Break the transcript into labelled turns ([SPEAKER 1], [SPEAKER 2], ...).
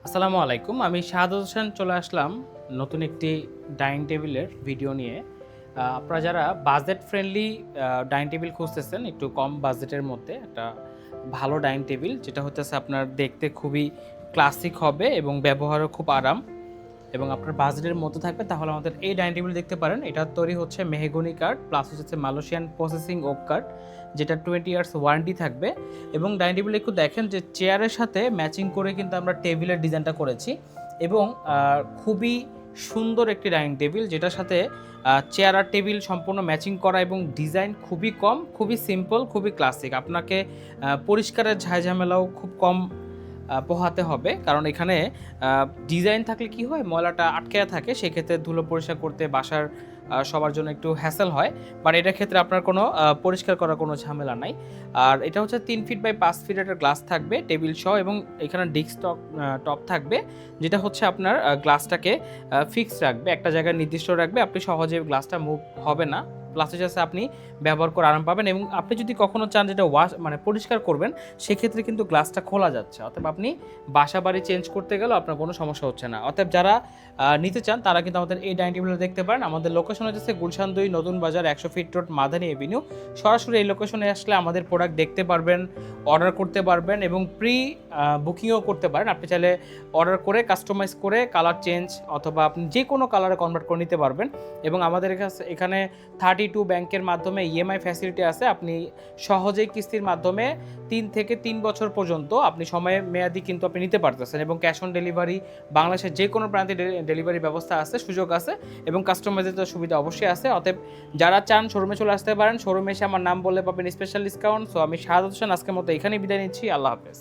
[SPEAKER 1] আসসালামু আলাইকুম। আমি শাহাদাত হোসেন চলে আসলাম নতুন একটি ডাইনিং টেবিলের ভিডিও নিয়ে। আপনারা যারা বাজেট ফ্রেন্ডলি ডাইনিং টেবিল খুঁজতেছেন, একটু কম বাজেটের মধ্যে একটা ভালো ডাইনিং টেবিল যেটা হতেছে আপনার দেখতে খুবই ক্লাসিক হবে এবং ব্যবহারও খুব আরাম এবং আপনার বাজেটের মধ্যে থাকবে, তাহলে আমাদের এই ডাইনিং টেবিল দেখতে পারেন। এটা তৈরি হচ্ছে মেহগনি কাঠ প্লাস হচ্ছে মালয়েশিয়ান প্রসেসিং ওক কাঠ, যেটা 20 ইয়ার্স ওয়ারেন্টি থাকবে। এবং ডাইনিং টেবিল একটু দেখেন যে চেয়ারের সাথে ম্যাচিং করে কিন্তু আমরা টেবিলের ডিজাইনটা করেছি এবং খুবই সুন্দর একটি ডাইনিং টেবিল, যেটার সাথে চেয়ার আর টেবিল সম্পূর্ণ ম্যাচিং করা এবং ডিজাইন খুবই কম, খুবই সিম্পল, খুবই ক্লাসিক। আপনাকে পরিষ্কারের ঝামেলাও খুব কম পোহাতে হবে, কারণ এখানে ডিজাইন থাকলে কি হয়, ময়লাটা আটকে থাকে, সেক্ষেত্রে ধুলো পরিষ্কার করতে বাসার সবার জন্য একটু হ্যাসেল হয়। বাট এটার ক্ষেত্রে আপনার কোনো পরিষ্কার করার কোনো ঝামেলা নাই। আর এটা হচ্ছে 3 ফিট বাই 5 ফিট একটা গ্লাস থাকবে টেবিল সহ, এবং এখানে ডিস্ক টপ থাকবে, যেটা হচ্ছে আপনার গ্লাসটাকে ফিক্স রাখবে, একটা জায়গায় নির্দিষ্ট রাখবে, আপনি সহজে গ্লাসটা মুভ হবে না। প্লাস হচ্ছে আপনি ব্যবহার করে আরাম পাবেন, এবং আপনি যদি কখনো চান যেটা পরিষ্কার করবেন, সেক্ষেত্রে কিন্তু গ্লাসটা খোলা যাচ্ছে, অতএব আপনি বাসা বাড়ি চেঞ্জ করতে গেলেও আপনার কোনো সমস্যা হচ্ছে না। অতএব যারা নিতে চান তারা কিন্তু আমাদের এই ডাইনিং টেবিলটা দেখতে পারেন। আমাদের লোকেশন হচ্ছে গুলশান 2 নতুন বাজার 100 ফিট রোড মাদানী এভিনিউ। সরাসরি এই লোকেশনে আসলে আমাদের প্রোডাক্ট দেখতে পারবেন, অর্ডার করতে পারবেন এবং প্রি বুকিংও করতে পারেন। আপনি চাইলে অর্ডার করে কাস্টমাইজ করে কালার চেঞ্জ অথবা আপনি যে কোনো কালারে কনভার্ট করে নিতে পারবেন। এবং আমাদের কাছে এখানে 32 ব্যাংকের মাধ্যমে ইএমআই ফ্যাসিলিটি আছে। আপনি সহজেই কিস্তির মাধ্যমে 3 থেকে 3 বছর পর্যন্ত আপনি সময় মেয়াদি কিন্তু আপনি নিতে পারতেছেন, এবং ক্যাশ অন ডেলিভারি বাংলাদেশের যে কোনো প্রান্তে ডেলিভারি ব্যবস্থা আছে, সুযোগ আছে, এবং কাস্টমাইজের সুবিধা অবশ্যই আছে। অতএব যারা চান শোরুমে চলে আসতে পারেন, শোরুমে এসে আমার নাম বললে পাবেন স্পেশাল ডিসকাউন্ট। সো আমি শাহাদাত হোসেন আজকের মতো এখানেই বিদায় নিচ্ছি। আল্লাহ হাফেজ।